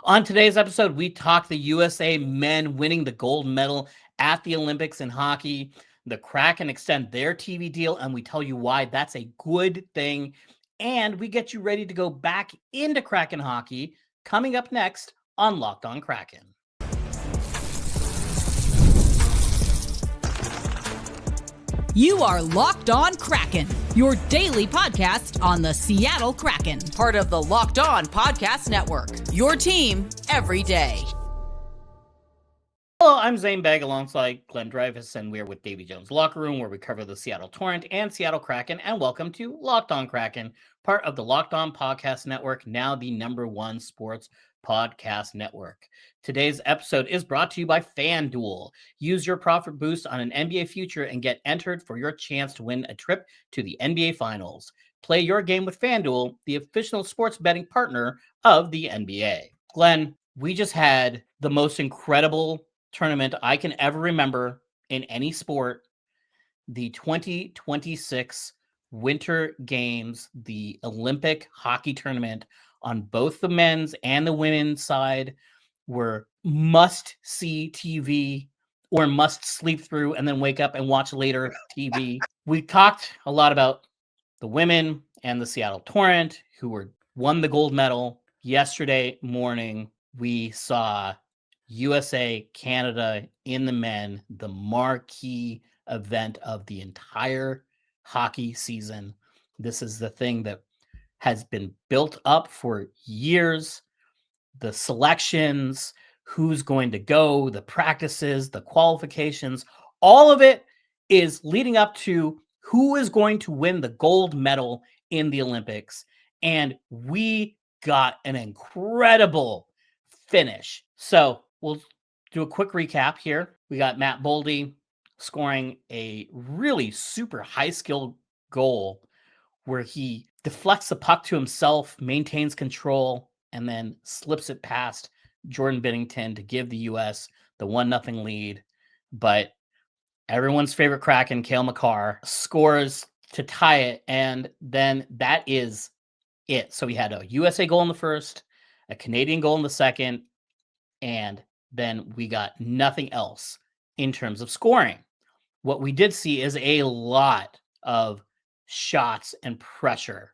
On today's episode, we talk the USA men winning the gold medal at the Olympics in hockey. The Kraken extend their TV deal, and we tell you why that's a good thing. And we get you ready to go back into Kraken hockey coming up next on Locked On Kraken. You are Locked On Kraken, your daily podcast on the Seattle Kraken, part of the Locked On Podcast Network, your team every day. Hello, I'm Zane Begg alongside Glenn Dreyfus, and we're with Davy Jones Locker Room, where we cover the Seattle Torrent and Seattle Kraken. And welcome to Locked On Kraken, part of the Locked On Podcast Network, now the #1 sports podcast network. Today's episode is brought to you by FanDuel. Use your profit boost on an NBA future and get entered for your chance to win a trip to the NBA Finals. Play your game with FanDuel, the official sports betting partner of the NBA. Glenn, we just had the most incredible tournament I can ever remember in any sport. The 2026 Winter Games, the Olympic hockey tournament on both the men's and the women's side, were must-see TV or must sleep through and then wake up and watch later TV. We talked a lot about the women and the Seattle Torrent, who won the gold medal. Yesterday morning, we saw USA, Canada in the men, the marquee event of the entire hockey season. This is the thing that has been built up for years. The selections, who's going to go, the practices, the qualifications, all of it is leading up to who is going to win the gold medal in the Olympics. And we got an incredible finish. So we'll do a quick recap here. We got Matt Boldy scoring a really super high skill goal where he deflects the puck to himself, maintains control, and then slips it past Jordan Binnington to give the U.S. the 1-0 lead. But everyone's favorite Kraken, Cale Makar, scores to tie it, and then that is it. So we had a USA goal in the first, a Canadian goal in the second, and then we got nothing else in terms of scoring. What we did see is a lot of shots and pressure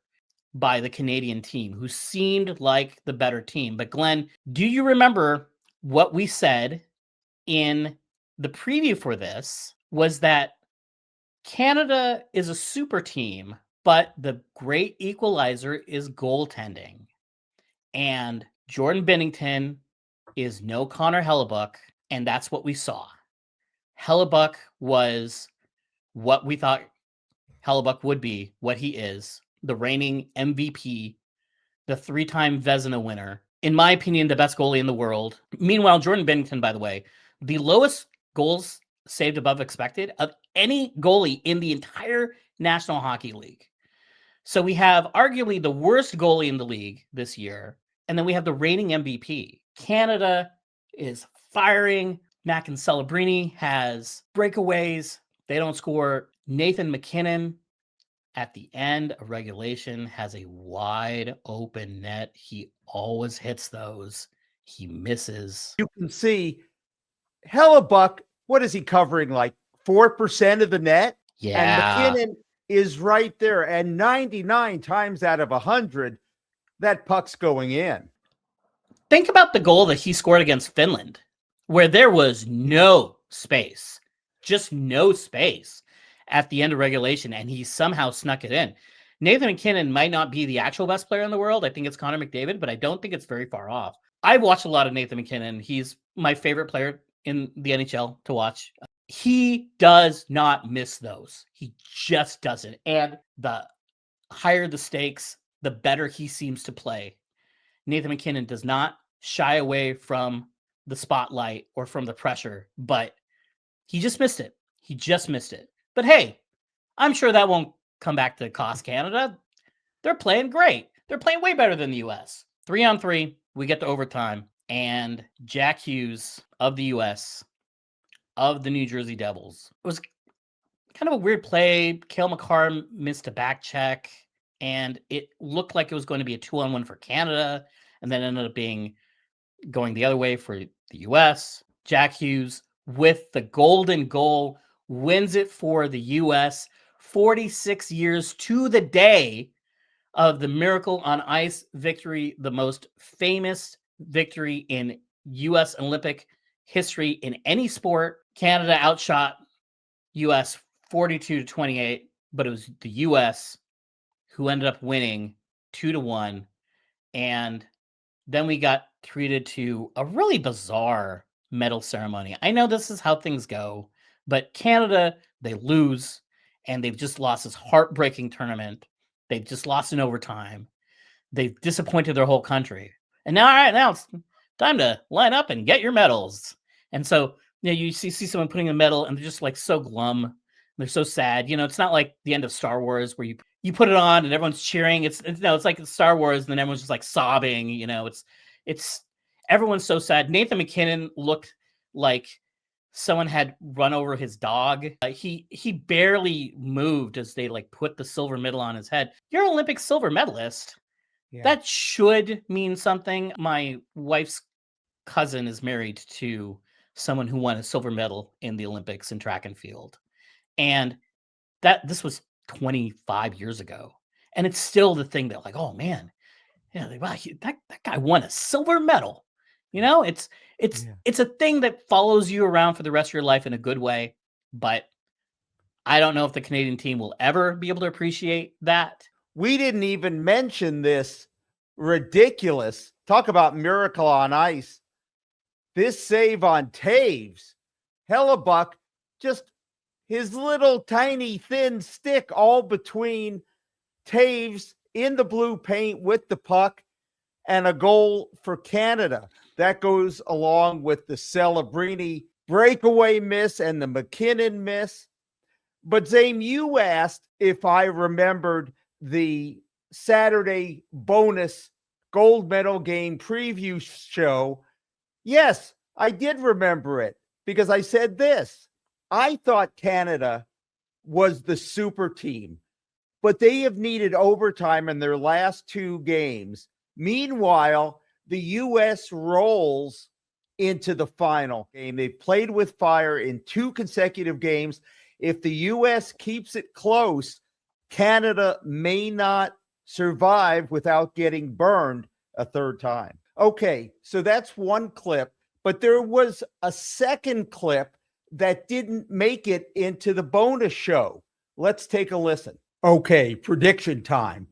by the Canadian team, who seemed like the better team. But Glenn, do you remember what we said in the preview for this was that Canada is a super team, but the great equalizer is goaltending. And Jordan Binnington is no Connor Hellebuyck, and that's what we saw. Hellebuyck was what we thought Hellebuyck would be, what he is, the reigning MVP, the 3-time Vezina winner, in my opinion, the best goalie in the world. Meanwhile, Jordan Binnington, by the way, the lowest goals saved above expected of any goalie in the entire National Hockey League. So we have arguably the worst goalie in the league this year, and then we have the reigning MVP. Canada is firing. Mackin Celebrini has breakaways. They don't score. Nathan MacKinnon at the end of regulation has a wide open net. He always hits those. He misses. You can see Hellebuyck, what is he covering? Like 4% of the net? Yeah. And McKinnon is right there. And 99 times out of 100, that puck's going in. Think about the goal that he scored against Finland, where there was no space, just no space at the end of regulation, and he somehow snuck it in. Nathan MacKinnon might not be the actual best player in the world. I think it's Connor McDavid, but I don't think it's very far off. I've watched a lot of Nathan MacKinnon. He's my favorite player in the NHL to watch. He does not miss those. He just doesn't. And the higher the stakes, the better he seems to play. Nathan MacKinnon does not shy away from the spotlight or from the pressure, but he just missed it. He just missed it. But hey, I'm sure that won't come back to cost Canada. They're playing great. They're playing way better than the U.S. 3-on-3, we get to overtime, and Jack Hughes of the U.S., of the New Jersey Devils, it was kind of a weird play. Cale Makar missed a back check, and it looked like it was going to be a 2-on-1 for Canada, and then ended up being going the other way for the U.S. Jack Hughes with the golden goal wins it for the U.S. 46 years to the day of the Miracle on Ice victory, the most famous victory in U.S. Olympic history in any sport. Canada outshot U.S. 42-28, but it was the U.S. who ended up winning 2-1. And then we got treated to a really bizarre medal ceremony. I know this is how things go, but Canada, they lose, and they've just lost this heartbreaking tournament. They've just lost in overtime. They've disappointed their whole country. And now, all right, now it's time to line up and get your medals. And so, you see someone putting a medal, and they're just like so glum. They're so sad. It's not like the end of Star Wars where you put it on and everyone's cheering. It's like Star Wars, and then everyone's just like sobbing. It's everyone's so sad. Nathan McKinnon looked like someone had run over his dog. He barely moved as they like put the silver medal on his head. You're an Olympic silver medalist. Yeah. That should mean something. My wife's cousin is married to someone who won a silver medal in the Olympics in track and field. And this was 25 years ago. And it's still the thing that like, oh man, wow, that guy won a silver medal. It's a thing that follows you around for the rest of your life in a good way. But I don't know if the Canadian team will ever be able to appreciate that. We didn't even mention this ridiculous, talk about Miracle on Ice. This save on Taves, Hellebuck, just his little tiny thin stick all between Taves in the blue paint with the puck, and a goal for Canada. That goes along with the Celebrini breakaway miss and the McKinnon miss. But Zane, you asked if I remembered the Saturday bonus gold medal game preview show. Yes, I did remember it because I said this. I thought Canada was the super team, but they have needed overtime in their last two games. Meanwhile, the U.S. rolls into the final game. They've played with fire in 2 consecutive games. If the U.S. keeps it close, Canada may not survive without getting burned a third time. Okay, so that's one clip, but there was a second clip that didn't make it into the bonus show. Let's take a listen. Okay, prediction time.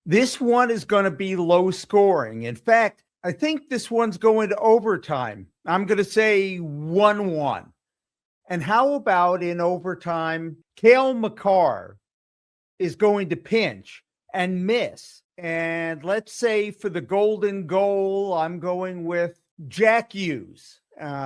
This one is going to be low scoring. In fact, I think this one's going to overtime. I'm going to say 1-1. And how about in overtime, Cale Makar is going to pinch and miss. And let's say for the golden goal, I'm going with Jack Hughes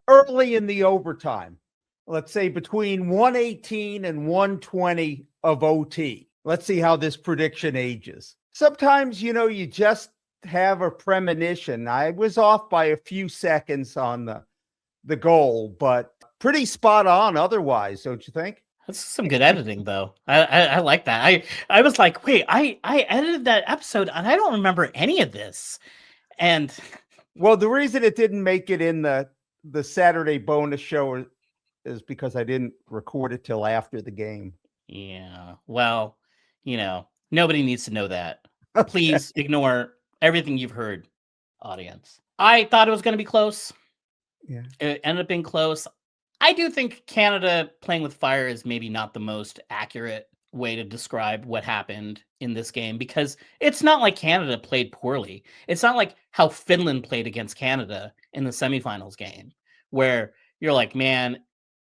early in the overtime. Let's say between 118 and 120 of OT. Let's see how this prediction ages. Sometimes, you just have a premonition. I was off by a few seconds on the goal, but pretty spot on otherwise, don't you think? That's some good editing, though. I like that. I was like, wait, I edited that episode, and I don't remember any of this. And well, the reason it didn't make it in the Saturday bonus show is because I didn't record it till after the game. Yeah. Well, nobody needs to know that. Please ignore everything you've heard, audience. I thought it was going to be close. Yeah. It ended up being close. I do think Canada playing with fire is maybe not the most accurate way to describe what happened in this game, because it's not like Canada played poorly. It's not like how Finland played against Canada in the semifinals game, where you're like, man,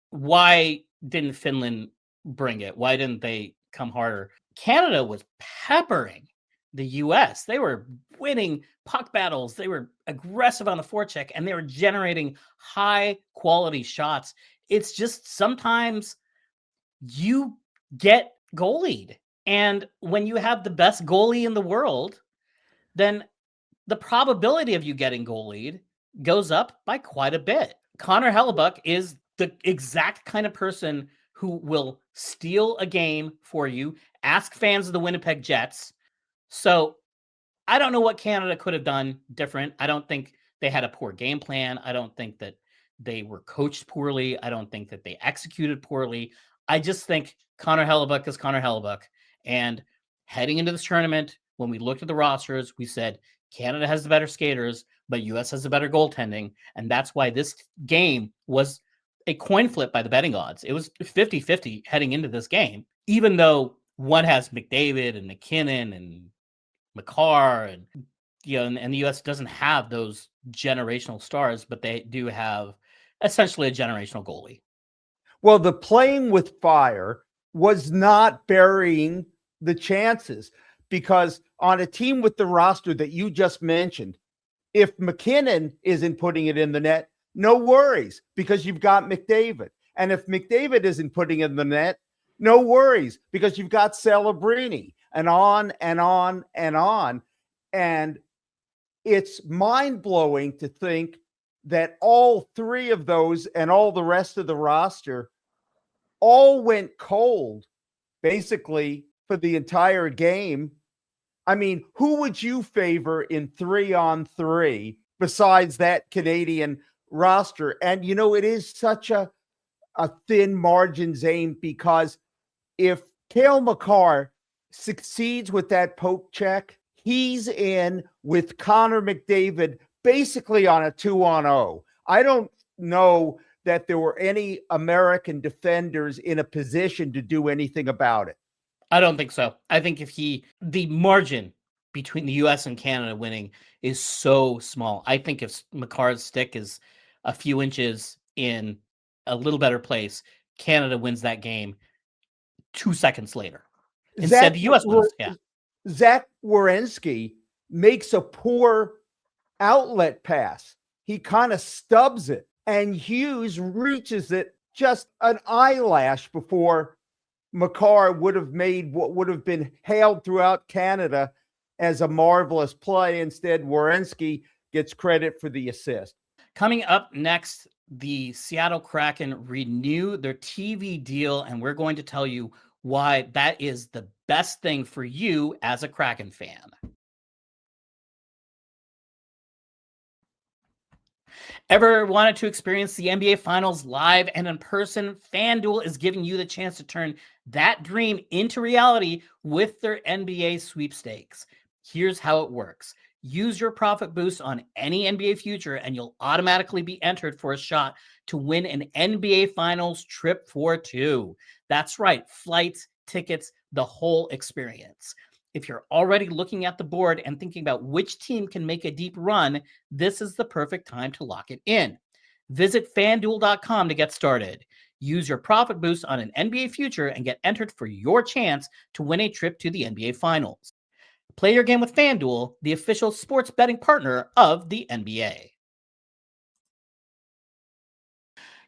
why didn't Finland bring it? Why didn't they come harder? Canada was peppering the U.S. They were winning puck battles. They were aggressive on the forecheck, and they were generating high quality shots. It's just sometimes you get goalied. And when you have the best goalie in the world, then the probability of you getting goalied goes up by quite a bit. Connor Hellebuck is the exact kind of person who will steal a game for you. Ask fans of the Winnipeg Jets. So I don't know what Canada could have done different. I don't think they had a poor game plan. I don't think that they were coached poorly. I don't think that they executed poorly. I just think Connor Hellebuck is Connor Hellebuck. And heading into this tournament, when we looked at the rosters, we said Canada has the better skaters, but US has the better goaltending. And that's why this game was a coin flip by the betting odds. It was 50-50 heading into this game, even though one has McDavid and McKinnon and Makar and and the US doesn't have those generational stars, but they do have essentially a generational goalie. Well, the playing with fire was not burying the chances, because on a team with the roster that you just mentioned, if McKinnon isn't putting it in the net, no worries, because you've got McDavid. And if McDavid isn't putting it in the net, no worries, because you've got Celebrini, and on and on and on. And it's mind-blowing to think that all three of those and all the rest of the roster all went cold basically for the entire game. I mean, who would you favor in 3-on-3 besides that Canadian roster? And, it is such a thin margin, Zane, because if Cale Makar succeeds with that poke check, he's in with Connor McDavid basically on a 2-on-0. I don't know that there were any American defenders in a position to do anything about it. I don't think so. I think the margin between the US and Canada winning is so small. I think if Makar's stick is a few inches in a little better place, Canada wins that game 2 seconds later. Instead, the US wins. Yeah. Zach Werenski makes a poor outlet pass. He kind of stubs it, and Hughes reaches it just an eyelash before Makar would have made what would have been hailed throughout Canada as a marvelous play. Instead, Werenski gets credit for the assist. Coming up next, the Seattle Kraken renew their TV deal, and we're going to tell you why that is the best thing for you as a Kraken fan. Ever wanted to experience the NBA Finals live and in person? FanDuel is giving you the chance to turn that dream into reality with their NBA sweepstakes. Here's how it works. Use your profit boost on any NBA future and you'll automatically be entered for a shot to win an NBA Finals trip for two. That's right, flights, tickets, the whole experience. If you're already looking at the board and thinking about which team can make a deep run, this is the perfect time to lock it in. Visit FanDuel.com to get started. Use your profit boost on an NBA future and get entered for your chance to win a trip to the NBA Finals. Play your game with FanDuel, the official sports betting partner of the NBA.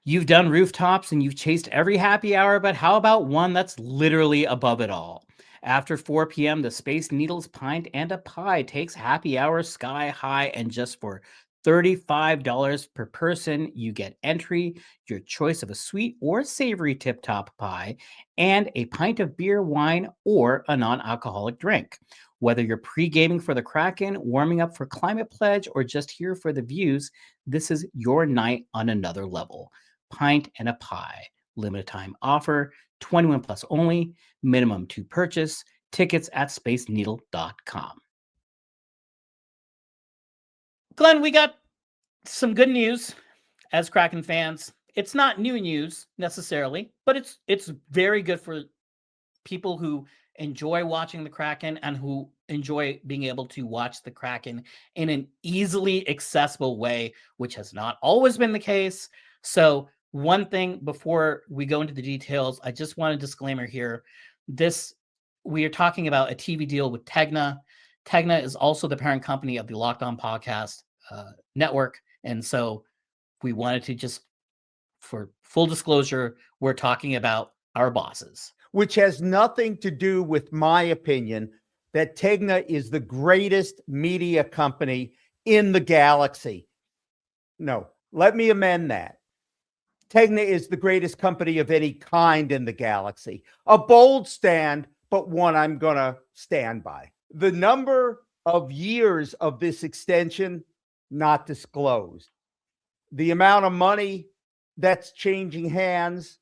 You've done rooftops and you've chased every happy hour, but how about one that's literally above it all? After 4 p.m., the Space Needles Pint and a Pie takes happy hour sky high, and just for $35 per person, you get entry, your choice of a sweet or savory tip-top pie, and a pint of beer, wine, or a non-alcoholic drink. Whether you're pre-gaming for the Kraken, warming up for Climate Pledge, or just here for the views, this is your night on another level. Pint and a Pie. Limited time offer, 21 plus only, minimum to purchase. Tickets at spaceneedle.com. Glenn, we got some good news as Kraken fans. It's not new news necessarily, but it's very good for people who enjoy watching the Kraken and who enjoy being able to watch the Kraken in an easily accessible way, which has not always been the case. So one thing before we go into the details, I just want a disclaimer here. We are talking about a TV deal with Tegna. Tegna is also the parent company of the Locked On Podcast Network. And so we wanted to just, for full disclosure, we're talking about our bosses. Which has nothing to do with my opinion that Tegna is the greatest media company in the galaxy. No, let me amend that. Tegna is the greatest company of any kind in the galaxy. A bold stand, but one I'm going to stand by. The number of years of this extension not disclosed. The amount of money that's changing hands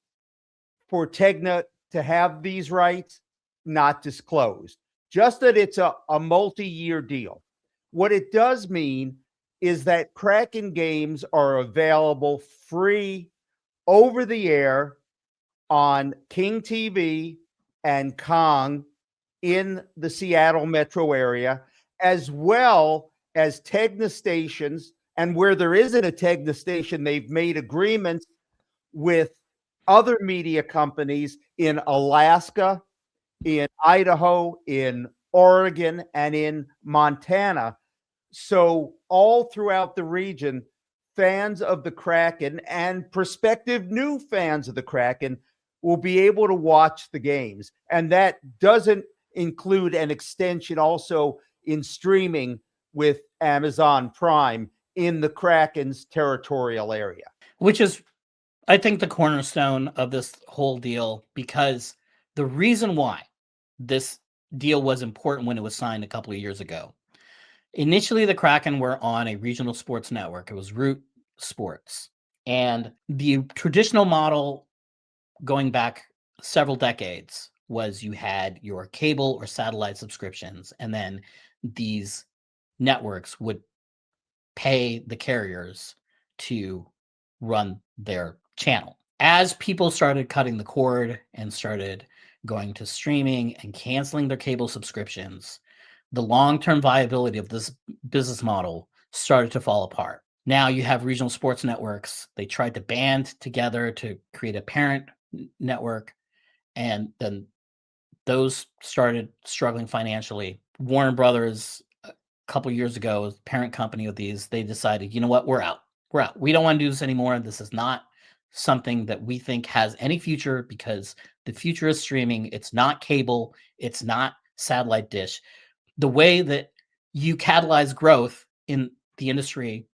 for Tegna to have these rights, not disclosed. Just that it's a multi-year deal. What it does mean is that Kraken games are available free over the air on King TV and Kong in the Seattle metro area, as well as Tegna stations. And where there isn't a Tegna station, they've made agreements with other media companies in Alaska, in Idaho, in Oregon, and in Montana. So all throughout the region, fans of the Kraken and prospective new fans of the Kraken will be able to watch the games. And that doesn't include an extension also in streaming with Amazon Prime in the Kraken's territorial area. Which is, I think, the cornerstone of this whole deal, because the reason why this deal was important when it was signed a couple of years ago. Initially, the Kraken were on a regional sports network. It was Root Sports. And the traditional model going back several decades was you had your cable or satellite subscriptions, and then these networks would pay the carriers to run their channel. As people started cutting the cord and started going to streaming and canceling their cable subscriptions, the long-term viability of this business model started to fall apart. Now you have regional sports networks. They tried to band together to create a parent network, and then those started struggling financially. Warner Brothers, a couple years ago, parent company of these, they decided, you know what, we're out. We're out. We don't want to do this anymore. This is not something that we think has any future, because the future is streaming. It's not cable. It's not satellite dish. The way that you catalyze growth in the industry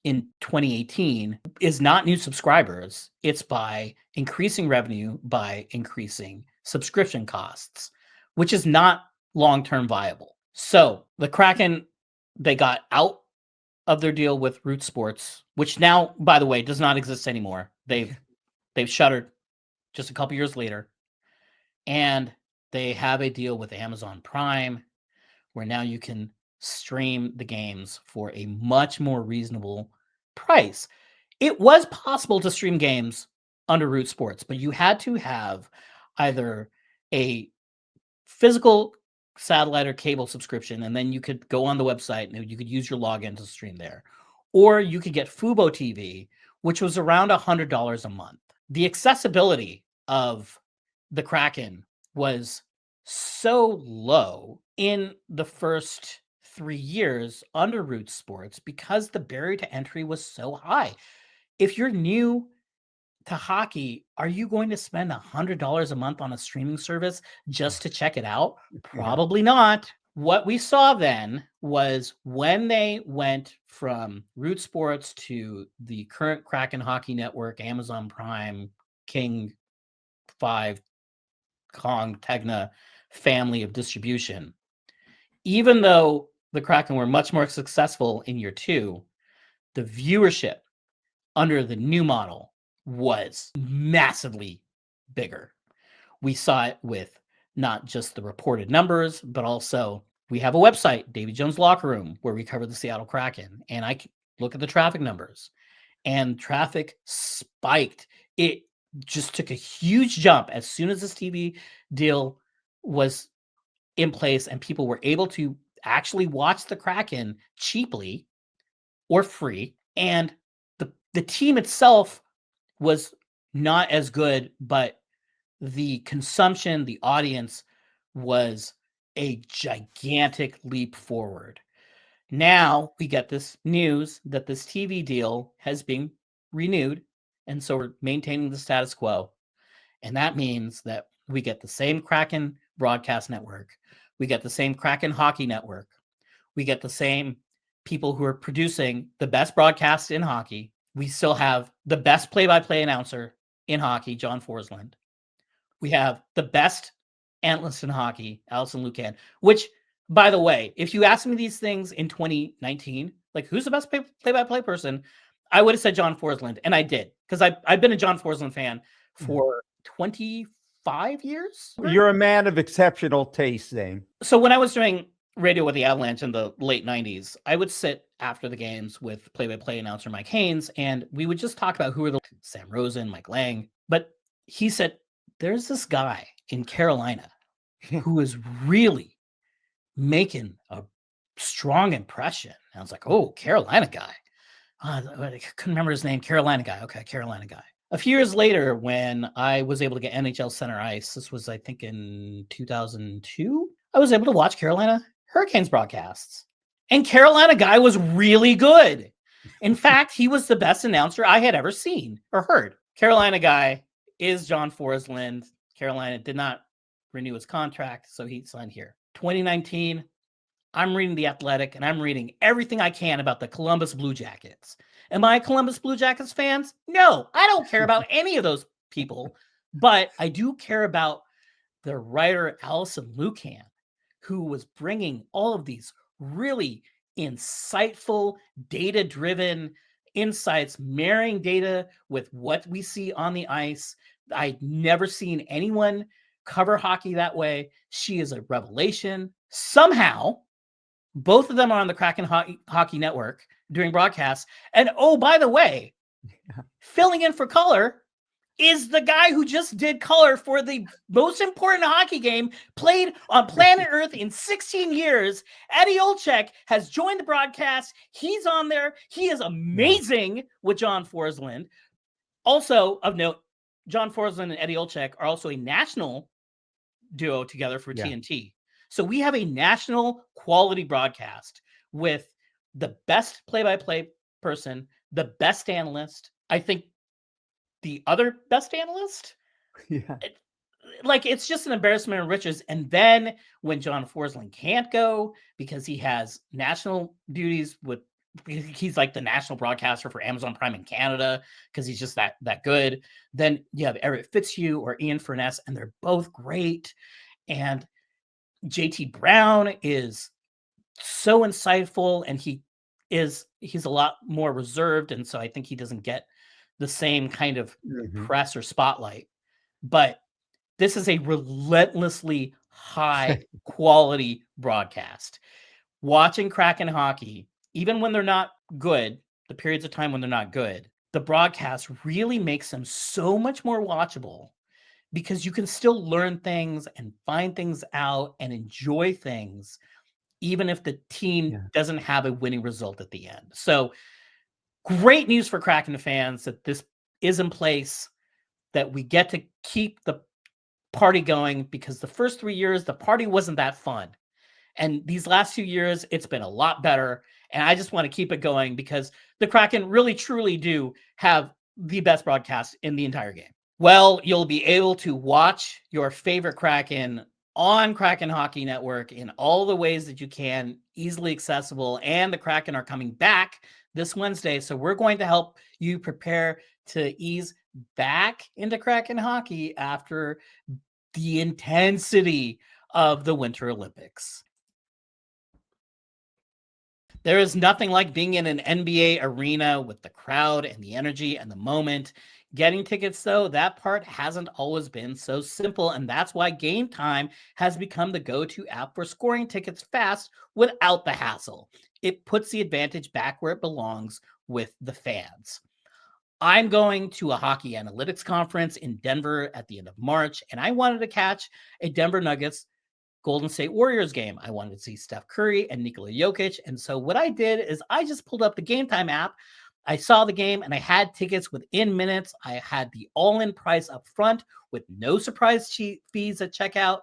in 2018 is not new subscribers. It's by increasing revenue, by increasing subscription costs, which is not long-term viable. So the Kraken, they got out of their deal with Root Sports, which now, by the way, does not exist anymore. They've shuttered just a couple years later. And they have a deal with Amazon Prime, where now you can stream the games for a much more reasonable price. It was possible to stream games under Root Sports, but you had to have either a physical satellite or cable subscription, and then you could go on the website and you could use your login to stream there. Or you could get Fubo TV, which was around $100 a month. The accessibility of the Kraken was so low in the first 3 years under Root Sports because the barrier to entry was so high. If you're new to hockey, are you going to spend $100 a month on a streaming service just to check it out? Probably not. What we saw then was when they went from Root Sports to the current Kraken Hockey Network, Amazon Prime, King 5, Kong, Tegna family of distribution, even though the Kraken were much more successful in year 2, the viewership under the new model was massively bigger. We saw it with not just the reported numbers, but also we have a website, Davy Jones Locker Room, where we cover the Seattle Kraken. And I look at the traffic numbers, and traffic spiked. It just took a huge jump as soon as this TV deal was in place and people were able to actually watch the Kraken cheaply or free. And the team itself was not as good, but the consumption, the audience was a gigantic leap forward. Now we get this news that this TV deal has been renewed, and so we're maintaining the status quo. And that means that we get the same Kraken broadcast network. We get the same Kraken hockey network. We get the same people who are producing the best broadcasts in hockey. We still have the best play-by-play announcer in hockey, John Forsland. We have the best analyst in hockey, Allison Lucan, which, by the way, if you asked me these things in 2019, like who's the best play-by-play person, I would have said John Forsland, and I did, because I've been a John Forsland fan for 25 years. You're a man of exceptional taste, Zane. So when I was doing radio with the Avalanche in the late 90s, I would sit after the games with play-by-play announcer Mike Haynes, and we would just talk about who are the Sam Rosen, Mike Lang. But he said, there's this guy in Carolina who is really making a strong impression. And I was like, oh, Carolina guy. I couldn't remember his name. Carolina guy. Okay, Carolina guy. A few years later, when I was able to get NHL Center Ice, this was, I think, in 2002, I was able to watch Carolina Hurricanes broadcasts. And Carolina guy was really good. In fact, he was the best announcer I had ever seen or heard. Carolina guy is John Forsland. Carolina did not renew his contract, so he signed here. 2019, I'm reading The Athletic, and I'm reading everything I can about the Columbus Blue Jackets. Am I Columbus Blue Jackets fans? No, I don't care about any of those people, but I do care about the writer Allison Lucan, who was bringing all of these really insightful, data-driven insights, marrying data with what we see on the ice. I'd never seen anyone cover hockey that way. She is a revelation. Somehow, both of them are on the Kraken Hockey Network doing broadcasts. And oh, by the way, filling in for color is the guy who just did color for the most important hockey game played on planet Earth in 16 years. Eddie Olczyk has joined the broadcast. He's on there. He is amazing with John Forsland. Also of note, John Forsland and Eddie Olczyk are also a national duo together for TNT. So we have a national quality broadcast with the best play-by-play person, the best analyst, I think the other best analyst. It's just an embarrassment of riches. And then when John Forsland can't go because he has national duties he's like the national broadcaster for Amazon Prime in Canada because he's just that good. Then you have Eric Fitzhugh or Ian Furness, and they're both great. And JT Brown is so insightful, and he's a lot more reserved, and so I think he doesn't get the same kind of press or spotlight. But this is a relentlessly high quality broadcast. Watching Kraken hockey, even when they're not good, the periods of time when they're not good, the broadcast really makes them so much more watchable, because you can still learn things and find things out and enjoy things, even if the team doesn't have a winning result at the end. So great news for Kraken fans that this is in place, that we get to keep the party going, because the first 3 years, the party wasn't that fun. And these last 2 years, it's been a lot better. And I just want to keep it going because the Kraken really, truly do have the best broadcast in the entire game. Well, you'll be able to watch your favorite Kraken on Kraken Hockey Network in all the ways that you can, easily accessible. And the Kraken are coming back this Wednesday. So we're going to help you prepare to ease back into Kraken hockey after the intensity of the Winter Olympics. There is nothing like being in an NBA arena with the crowd and the energy and the moment. Getting tickets, though, that part hasn't always been so simple, and that's why Gametime has become the go-to app for scoring tickets fast without the hassle. It puts the advantage back where it belongs, with the fans. I'm going to a hockey analytics conference in Denver at the end of March, and I wanted to catch a Denver Nuggets Golden State Warriors game. I wanted to see Steph Curry and Nikola Jokic, and so what I did is I just pulled up the Gametime app. I saw the game and I had tickets within minutes. I had the all-in price up front with no surprise fees at checkout,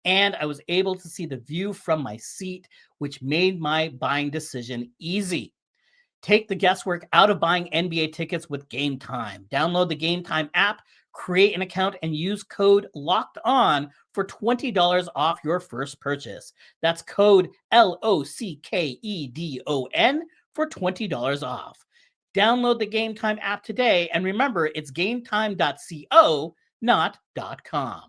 and I was able to see the view from my seat, which made my buying decision easy. Take the guesswork out of buying NBA tickets with Gametime. Download the Gametime app, create an account, and use code LOCKEDON for $20 off your first purchase. That's code LOCKEDON for $20 off. Download the Gametime app today, and remember, it's gametime.co, not .com.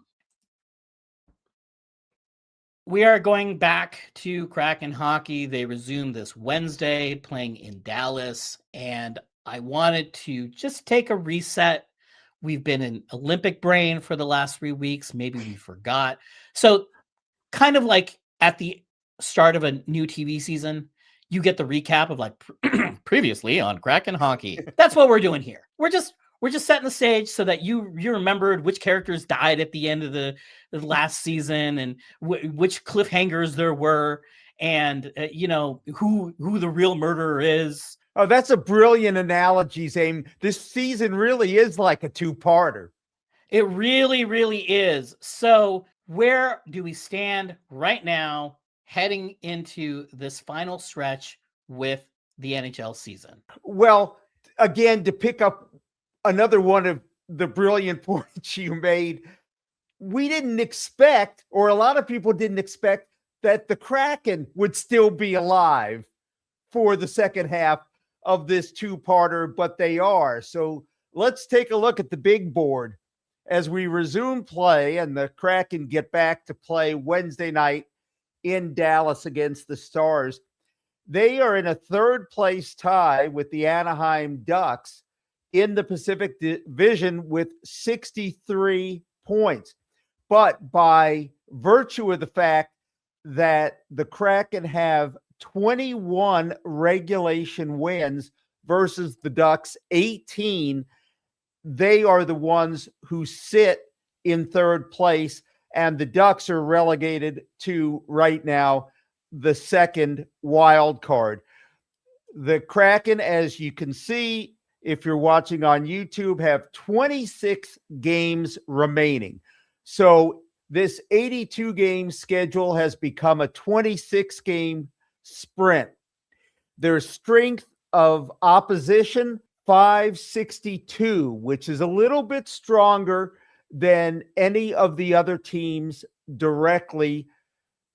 we are going back to Kraken hockey. They resume this Wednesday, playing in Dallas, and I wanted to just take a reset. We've been in Olympic brain for the last 3 weeks. Maybe we forgot. So kind of like at the start of a new TV season, you get the recap of like previously on Kraken hockey. That's what we're doing here. We're just setting the stage so that you remembered which characters died at the end of the last season and which cliffhangers there were, and who the real murderer is. Oh, that's a brilliant analogy, Zane. This season really is like a two-parter. It really, really is. So where do we stand right now heading into this final stretch with the NHL season? Well, again, to pick up another one of the brilliant points you made, we didn't expect, or a lot of people didn't expect, that the Kraken would still be alive for the second half of this two-parter, but they are. So let's take a look at the big board as we resume play and the Kraken get back to play Wednesday night in Dallas against the Stars. They are in a third place tie with the Anaheim Ducks in the Pacific Division with 63 points. But by virtue of the fact that the Kraken have 21 regulation wins versus the Ducks 18, they are the ones who sit in third place, and the Ducks are relegated to right now the second wild card. The Kraken, as you can see, if you're watching on YouTube, have 26 games remaining. So this 82-game schedule has become a 26-game sprint. Their strength of opposition, 562, which is a little bit stronger than any of the other teams directly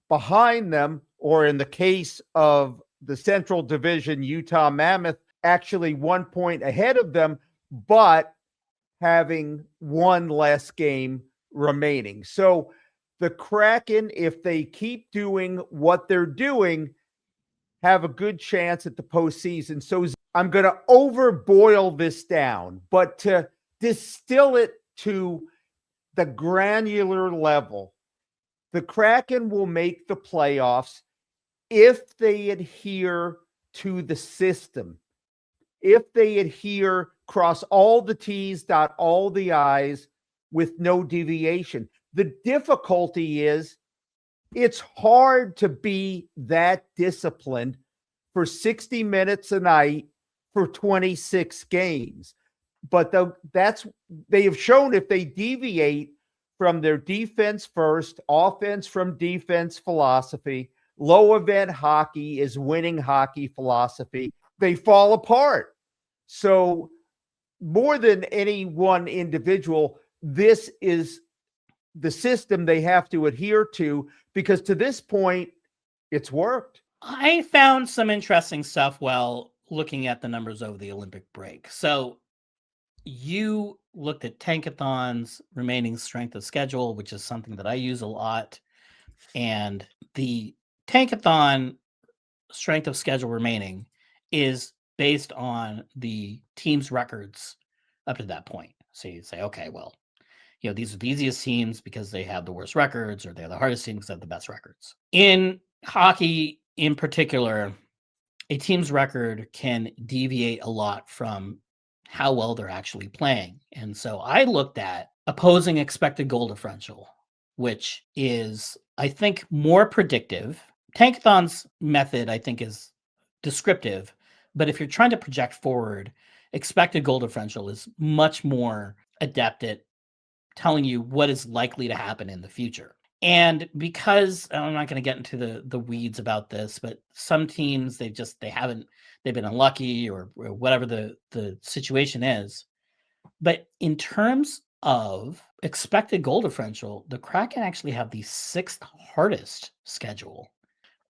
behind them, or in the case of the Central Division, Utah Mammoth actually 1 point ahead of them, but having one less game remaining. So the Kraken, if they keep doing what they're doing, have a good chance at the postseason. So I'm going to overboil this down, but to distill it to the granular level, the Kraken will make the playoffs if they adhere to the system, if they adhere, cross all the T's, dot all the I's with no deviation. The difficulty is it's hard to be that disciplined for 60 minutes a night for 26 games. But they have shown if they deviate from their defense first, offense from defense philosophy, low event hockey is winning hockey philosophy, they fall apart. So more than any one individual, this is the system they have to adhere to, because to this point, it's worked. I found some interesting stuff while looking at the numbers over the Olympic break. So you looked at Tankathon's remaining strength of schedule, which is something that I use a lot. And the Tankathon strength of schedule remaining is based on the team's records up to that point. So you say, okay, well, these are the easiest teams because they have the worst records, or they're the hardest teams because they have the best records. In hockey in particular, a team's record can deviate a lot from how well they're actually playing. And so I looked at opposing expected goal differential, which is, I think, more predictive. Tankathon's method, I think, is descriptive, but if you're trying to project forward, expected goal differential is much more adept at telling you what is likely to happen in the future. And because I'm not going to get into the weeds about this, but some teams, they've been unlucky or whatever the situation is. But in terms of expected goal differential, the Kraken actually have the 6th hardest schedule.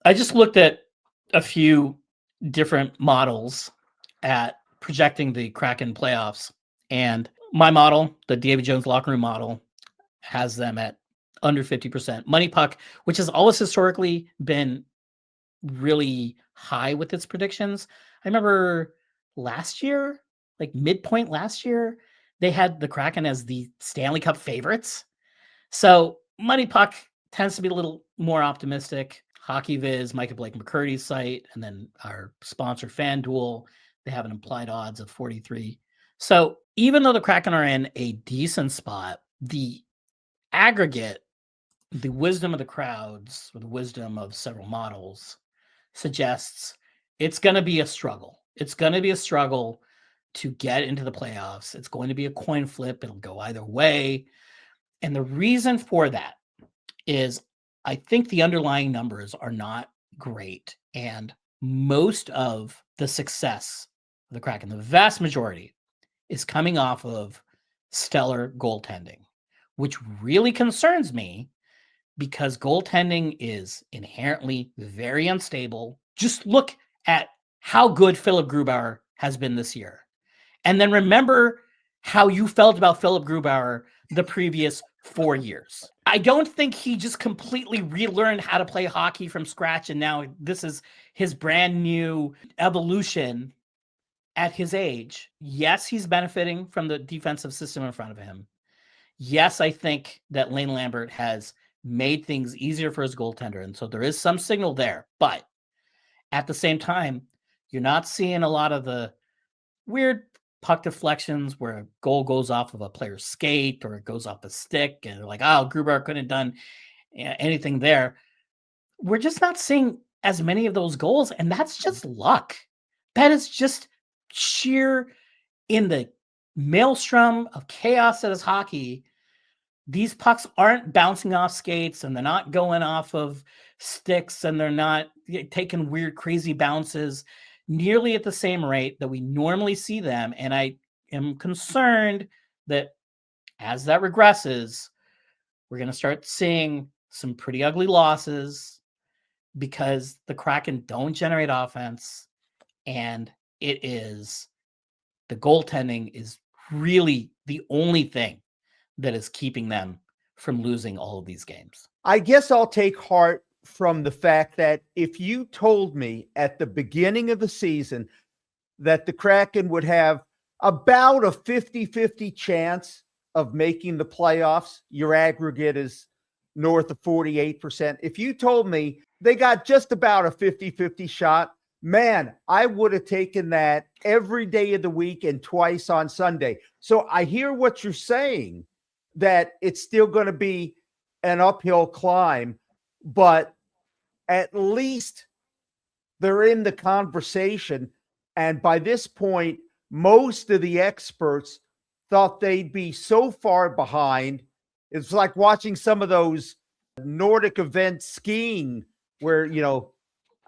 I just looked at a few different models at projecting the Kraken playoffs, and my model, the Davy Jones locker room model, has them at under 50%. Money Puck, which has always historically been really high with its predictions. I remember last year, like midpoint last year, they had the Kraken as the Stanley Cup favorites. So Money Puck tends to be a little more optimistic. Hockey Viz, Micah Blake McCurdy's site, and then our sponsor FanDuel, they have an implied odds of 43. So even though the Kraken are in a decent spot, the aggregate, the wisdom of the crowds, or the wisdom of several models, suggests it's going to be a struggle. It's going to be a struggle to get into the playoffs. It's going to be a coin flip. It'll go either way. And the reason for that is I think the underlying numbers are not great. And most of the success of the Kraken, the vast majority, is coming off of stellar goaltending, which really concerns me because goaltending is inherently very unstable. Just look at how good Philip Grubauer has been this year. And then remember how you felt about Philip Grubauer the previous 4 years. I don't think he just completely relearned how to play hockey from scratch, and now this is his brand new evolution at his age. Yes, he's benefiting from the defensive system in front of him. Yes, I think that Lane Lambert has made things easier for his goaltender, and so there is some signal there. But at the same time, you're not seeing a lot of the weird puck deflections where a goal goes off of a player's skate or it goes off a stick and they're like, oh, Grubauer couldn't have done anything there. We're just not seeing as many of those goals, and that's just luck. That is just sheer, in the maelstrom of chaos that is hockey, these pucks aren't bouncing off skates and they're not going off of sticks and they're not taking weird, crazy bounces nearly at the same rate that we normally see them. And I am concerned that as that regresses, we're going to start seeing some pretty ugly losses because the Kraken don't generate offense, and it is the goaltending is really the only thing that is keeping them from losing all of these games. I guess I'll take heart from the fact that if you told me at the beginning of the season that the Kraken would have about a 50-50 chance of making the playoffs, your aggregate is north of 48%. If you told me they got just about a 50-50 shot, man, I would have taken that every day of the week and twice on Sunday. So I hear what you're saying, that it's still going to be an uphill climb, but at least they're in the conversation. And by this point, most of the experts thought they'd be so far behind. It's like watching some of those Nordic events skiing where, you know,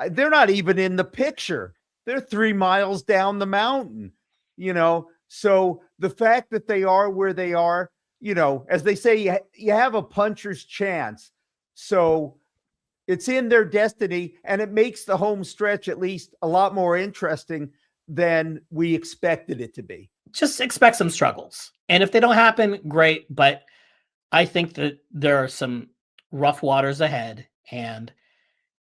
they're not even in the picture. They're 3 miles down the mountain, you know. So the fact that they are where they are, you know, as they say, you have a puncher's chance. So it's in their destiny, and it makes the home stretch at least a lot more interesting than we expected it to be. Just expect some struggles. And if they don't happen, great. But I think that there are some rough waters ahead, and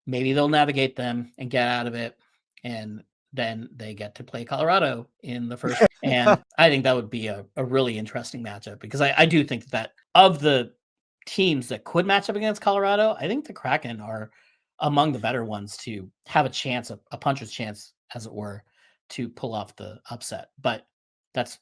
maybe they'll navigate them and get out of it. And then they get to play Colorado in the first. And I think that would be a really interesting matchup, because I do think that of the teams that could match up against Colorado, I think the Kraken are among the better ones to have a chance, a puncher's chance, as it were, to pull off the upset. But that's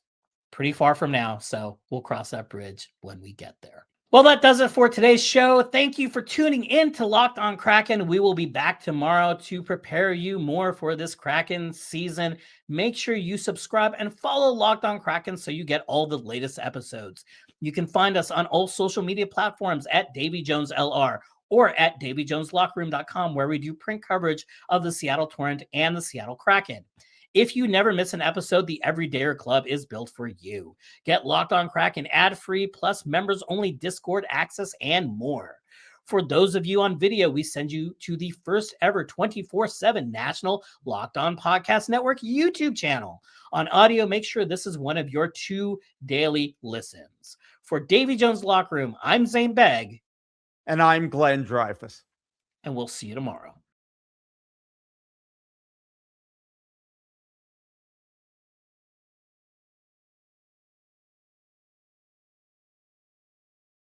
pretty far from now, so we'll cross that bridge when we get there. Well, that does it for today's show. Thank you for tuning in to Locked on Kraken. We will be back tomorrow to prepare you more for this Kraken season. Make sure you subscribe and follow Locked on Kraken so you get all the latest episodes. You can find us on all social media platforms at Davy Jones LR or at DavyJonesLockerRoom.com, where we do print coverage of the Seattle Torrent and the Seattle Kraken. If you never miss an episode, the Everydayer Club is built for you. Get Locked on Kraken ad-free, plus members-only Discord access and more. For those of you on video, we send you to the first ever 24/7 national Locked On Podcast Network YouTube channel. On audio, make sure this is one of your 2 daily listens. For Davy Jones Locker Room, I'm Zane Begg. And I'm Glenn Dreyfus. And we'll see you tomorrow.